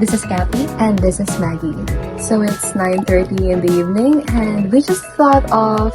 This is Kathy. And this is Maggie. So it's 9:30 in the evening and we just thought of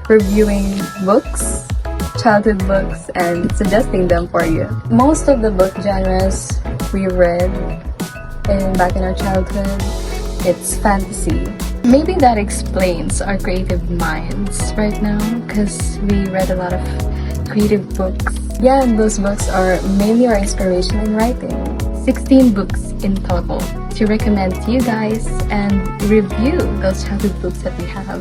reviewing books, childhood books, and suggesting them for you. Most of the book genres we read back in our childhood, it's fantasy. Maybe that explains our creative minds right now because we read a lot of creative books. Yeah, and those books are mainly our inspiration in writing. 16 books in total to recommend to you guys and review those childhood books that we have.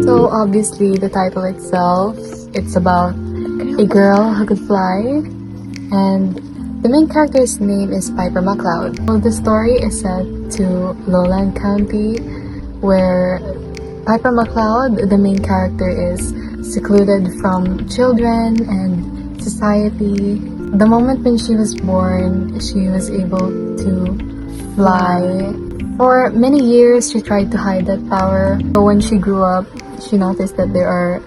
So obviously the title itself, it's about a girl who could fly, and the main character's name is Piper McCloud. Well, the story is set to Lowland County, where Piper McCloud, the main character, is secluded from children and society. The moment when she was born, she was able to fly. For many years, she tried to hide that power. But when she grew up, she noticed that there are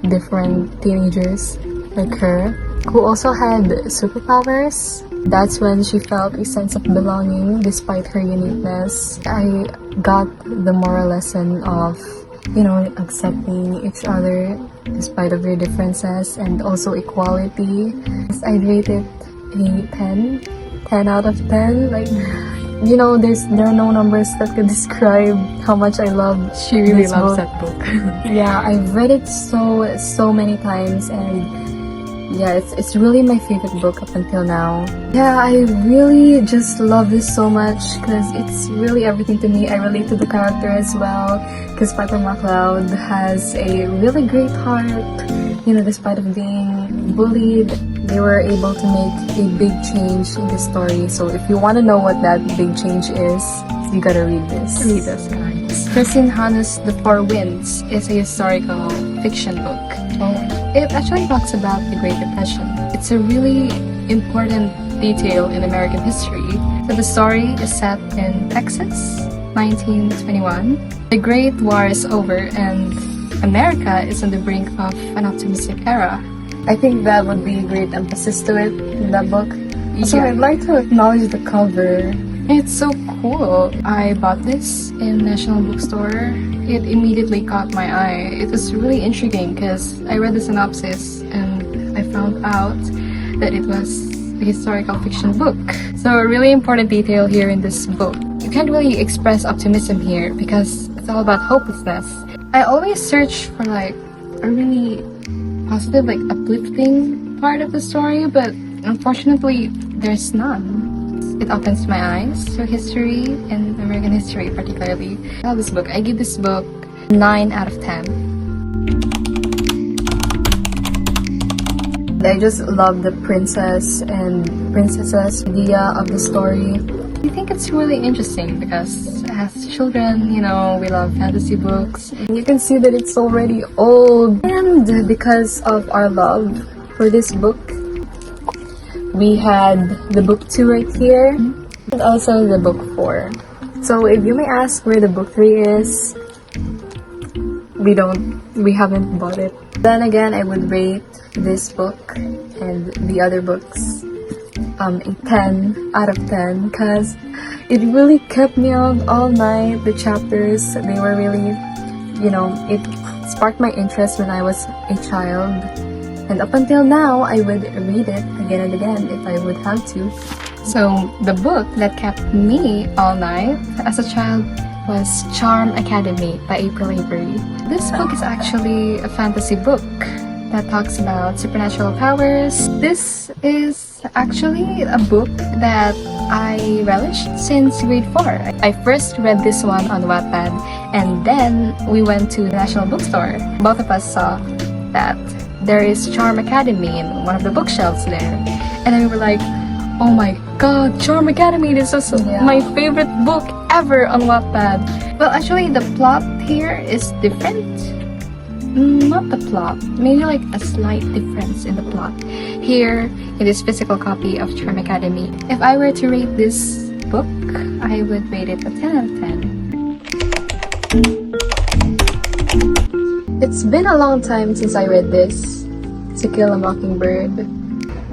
different teenagers like her who also had superpowers. That's when she felt a sense of belonging despite her uniqueness. I got the moral lesson of, accepting each other despite of their differences, and also equality. I'd rate it a 10 out of 10. There are no numbers that could describe how much I love. She really this loves book. that book. Yeah, I've read it so many times, and yeah, it's really my favorite book up until now. Yeah, I really just love this so much because it's really everything to me. I relate to the character as well because Piper McCloud has a really great heart. Despite of being bullied, they were able to make a big change in the story. So if you want to know what that big change is, you gotta read this. Read this, guys. Kristin The Four Winds is a historical fiction book. It actually talks about the Great Depression. It's a really important detail in American history. So the story is set in Texas, 1921. The Great War is over and America is on the brink of an optimistic era. I think that would be a great emphasis to it in that book. So I'd like to acknowledge the cover. It's so cool. I bought this in National Bookstore. It immediately caught my eye. It was really intriguing because I read the synopsis and I found out that it was a historical fiction book. So a really important detail here in this book. You can't really express optimism here because it's all about hopelessness. I always search for a really positive, uplifting part of the story, but unfortunately there's none. It opens my eyes to history and American history particularly. I love this book. I give this book 9 out of 10. I just love the princess and princess's idea of the story. I think it's really interesting because as children, we love fantasy books. You can see that it's already old. And because of our love for this book, we had the book 2 right here, and also the book 4. So if you may ask where the book 3 is, we haven't bought it. Then again, I would rate this book and the other books a 10 out of 10 because it really kept me up all night. The chapters, they were really, it sparked my interest when I was a child. And up until now, I would read it again and again if I would have to. So the book that kept me all night as a child was Charm Academy by Avery. This book is actually a fantasy book that talks about supernatural powers. This is actually a book that I relished since grade 4. I first read this one on Wattpad and then we went to the National Bookstore. Both of us saw that there is Charm Academy in one of the bookshelves there. And then we were like, oh my god, Charm Academy, this is my favorite book ever on Wattpad. Well, actually the plot here is different. Not the plot, maybe a slight difference in the plot. Here, in this physical copy of Charm Academy, if I were to rate this book, I would rate it a 10 out of 10. It's been a long time since I read this, To Kill a Mockingbird.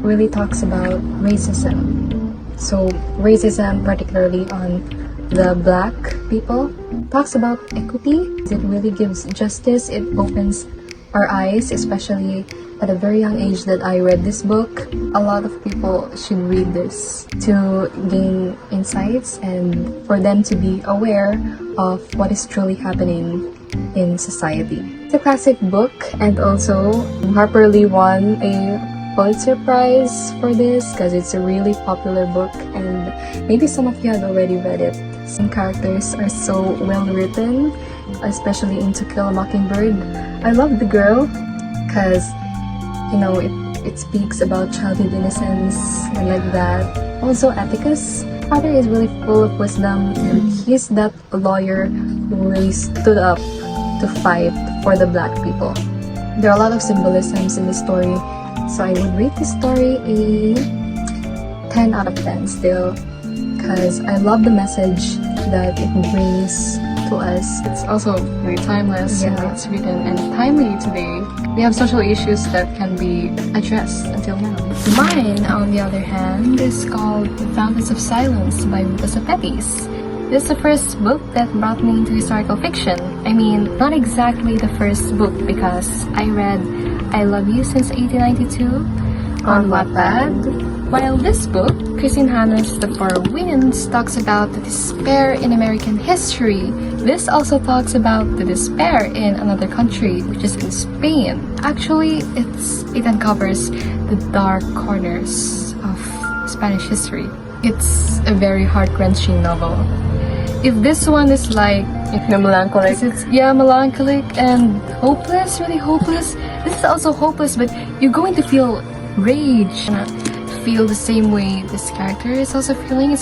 really talks about racism. So racism, particularly on the black people, talks about equity. It really gives justice. It opens our eyes, especially at a very young age that I read this book. A lot of people should read this to gain insights and for them to be aware of what is truly happening in society. It's a classic book, and also Harper Lee won a Pulitzer Prize for this because it's a really popular book, and maybe some of you have already read it. Some characters are so well written, especially in To Kill a Mockingbird. I love the girl because, you know, it speaks about childhood innocence and like that. Also, Atticus' father is really full of wisdom, and he's that lawyer who really stood up to fight for the black people. There are a lot of symbolisms in the story, so I would rate this story a 10 out of 10 still, because I love the message that it brings to us. It's also very timeless, Yeah. and it's written and timely today. We have social issues that can be addressed until now. Mine, on the other hand, is called The Fountains of Silence by Ruta Sepetys. This is the first book that brought me into historical fiction. I mean, not exactly the first book, because I read I Love You Since 1892 on Wattpad. While this book, Kristin The Four Winds, talks about the despair in American history, this also talks about the despair in another country, which is in Spain. Actually, it uncovers the dark corners of Spanish history. It's a very heart-wrenching novel. If this one is like, If you're melancholic, melancholic and hopeless, really hopeless, this is also hopeless, but you're going to feel rage. Feel the same way this character is also feeling.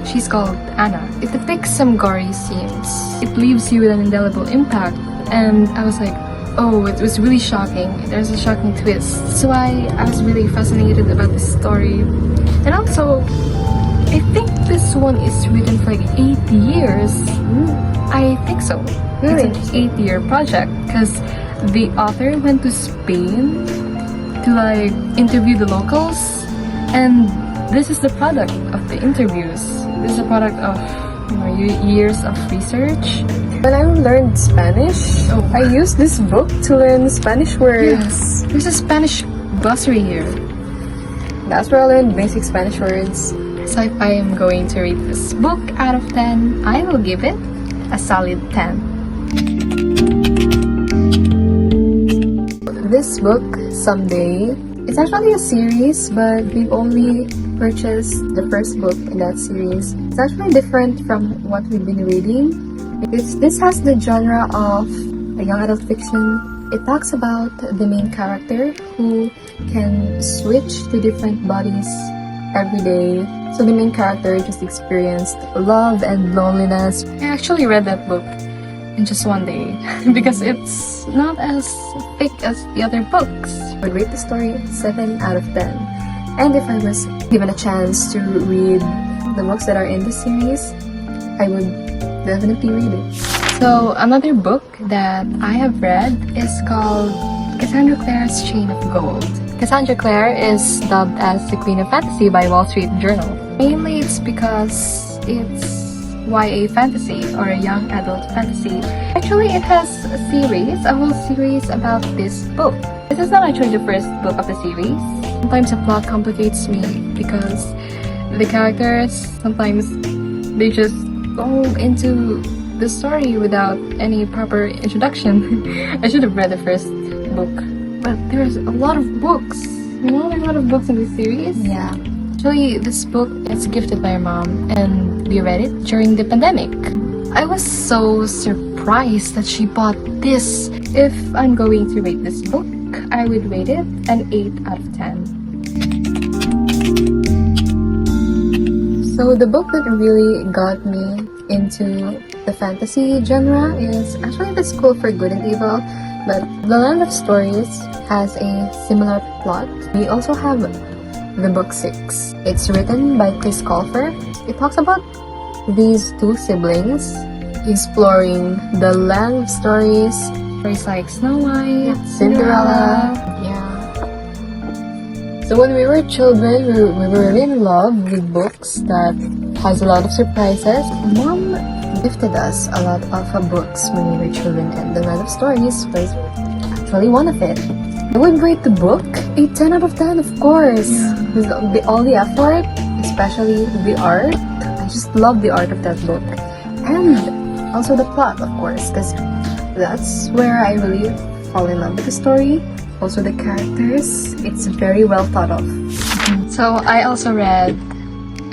She's called Anna. It depicts some gory scenes. It leaves you with an indelible impact, and I was like, oh, it was really shocking. There's a shocking twist. So I was really fascinated about this story. And also, I think this one is written for like 8 years. I think so. Really? It's an 8-year project, because the author went to Spain to like interview the locals, and this is the product of the interviews. This is a product of, you know, years of research. when I learned Spanish, I used this book to learn Spanish words. Yes, there's a Spanish glossary here. That's where I learned basic Spanish words. So if I am going to rate this book out of 10, I will give it a solid 10. This book, Someday, it's actually a series, but we've only purchased the first book in that series. It's actually different from what we've been reading. This has the genre of a young adult fiction. It talks about the main character who can switch to different bodies every day. So the main character just experienced love and loneliness. I actually read that book in just one day because it's not as thick as the other books. I would rate the story 7 out of 10. And if I was given a chance to read the books that are in the series, I would definitely read it. So another book that I have read is called Cassandra Clare's Chain of Gold. Cassandra Clare is dubbed as the Queen of Fantasy by Wall Street Journal. Mainly it's because it's YA fantasy, or a young adult fantasy. Actually, it has a whole series about this book. This is not actually the first book of the series. Sometimes the plot complicates me because the characters, sometimes they just go into the story without any proper introduction. I should have read the first book. But there's a lot of books. You know, there are a lot of books in this series. Yeah. Actually, this book is gifted by our mom, and we read it during the pandemic. I was so surprised that she bought this. If I'm going to rate this book, I would rate it an 8 out of 10. So the book that really got me into the fantasy genre is actually The School for Good and Evil, but The Land of Stories has a similar plot. We also have the book 6. It's written by Chris Colfer. It talks about these two siblings exploring the land of stories Stories like Snow White, Cinderella. Yeah. So when we were children, we were really in love with books that has a lot of surprises. Mom gifted us a lot of books when we were children, and The Land of Stories was actually one of it. I would rate the book a 10 out of 10, of course. With all the effort, especially the art. I just love the art of that book. And also the plot, of course, because that's where I really fall in love with the story. Also the characters, it's very well thought of. So I also read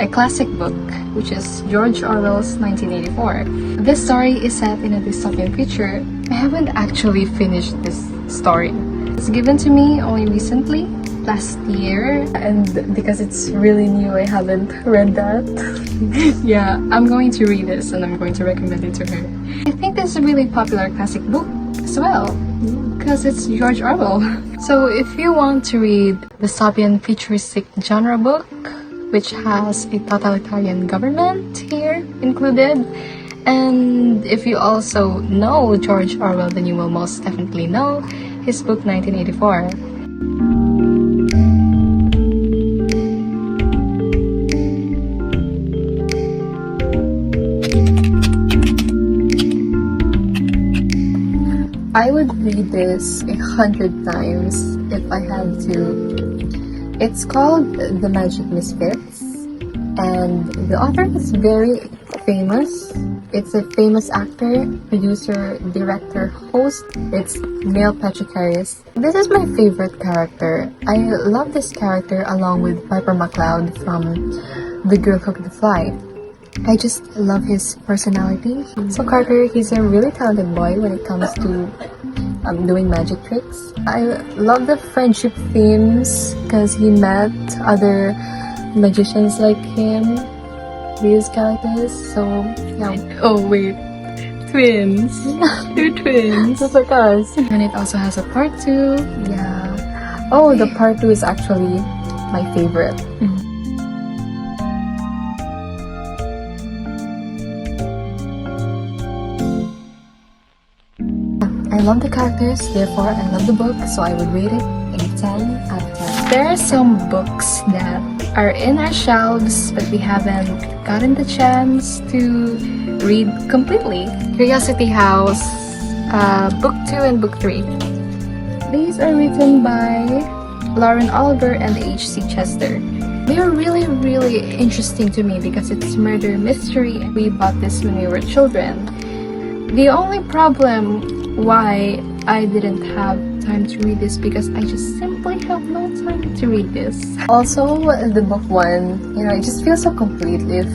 a classic book, which is George Orwell's 1984. This story is set in a dystopian future. I haven't actually finished this story. It's given to me only recently, last year, and because it's really new, I haven't read that. Yeah, I'm going to read this and I'm going to recommend it to her. I think this is a really popular classic book as well, because it's George Orwell. So if you want to read dystopian futuristic genre book, which has a totalitarian government here included, and if you also know George Orwell, then you will most definitely know his book 1984. I would read this 100 times if I had to. It's called The Magic Misfits, and the author is very famous. It's a famous actor, producer, director, host. It's Neil Patrick Harris. This is my favorite character. I love this character along with Piper McLeod from The Girl Who Could Fly. I just love his personality. So Carter, he's a really talented boy when it comes to doing magic tricks. I love the friendship themes because he met other magicians like him, these characters. So yeah. Oh wait, twins. They're twins. Just like us. And it also has a part 2. Yeah. Oh, the part 2 is actually my favorite. I love the characters, therefore I love the book, so I would rate it a 10 out of 10. There are some books that are in our shelves, but we haven't gotten the chance to read completely. Curiosity House, Book 2 and Book 3. These are written by Lauren Oliver and H.C. Chester. They are really, really interesting to me because it's murder mystery. We bought this when we were children. The only problem why I didn't have time to read this because I just simply have no time to read this. Also, the book 1, it just feels so complete if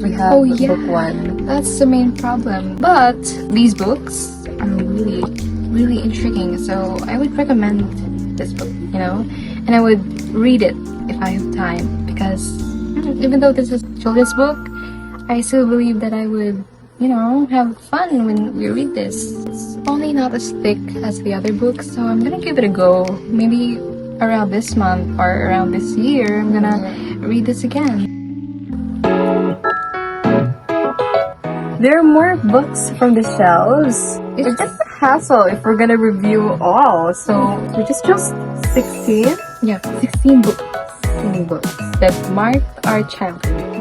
we have book 1. That's the main problem. But these books are really, really intriguing, so I would recommend this book, and I would read it if I have time because even though this is a children's book, I still believe that I would have fun when we read this. It's only not as thick as the other books, so I'm gonna give it a go. Maybe around this month or around this year, I'm gonna read this again. There are more books from the shelves. It's just a hassle if we're gonna review all, so we just chose 16. Yeah, 16 books. 16 books that marked our childhood.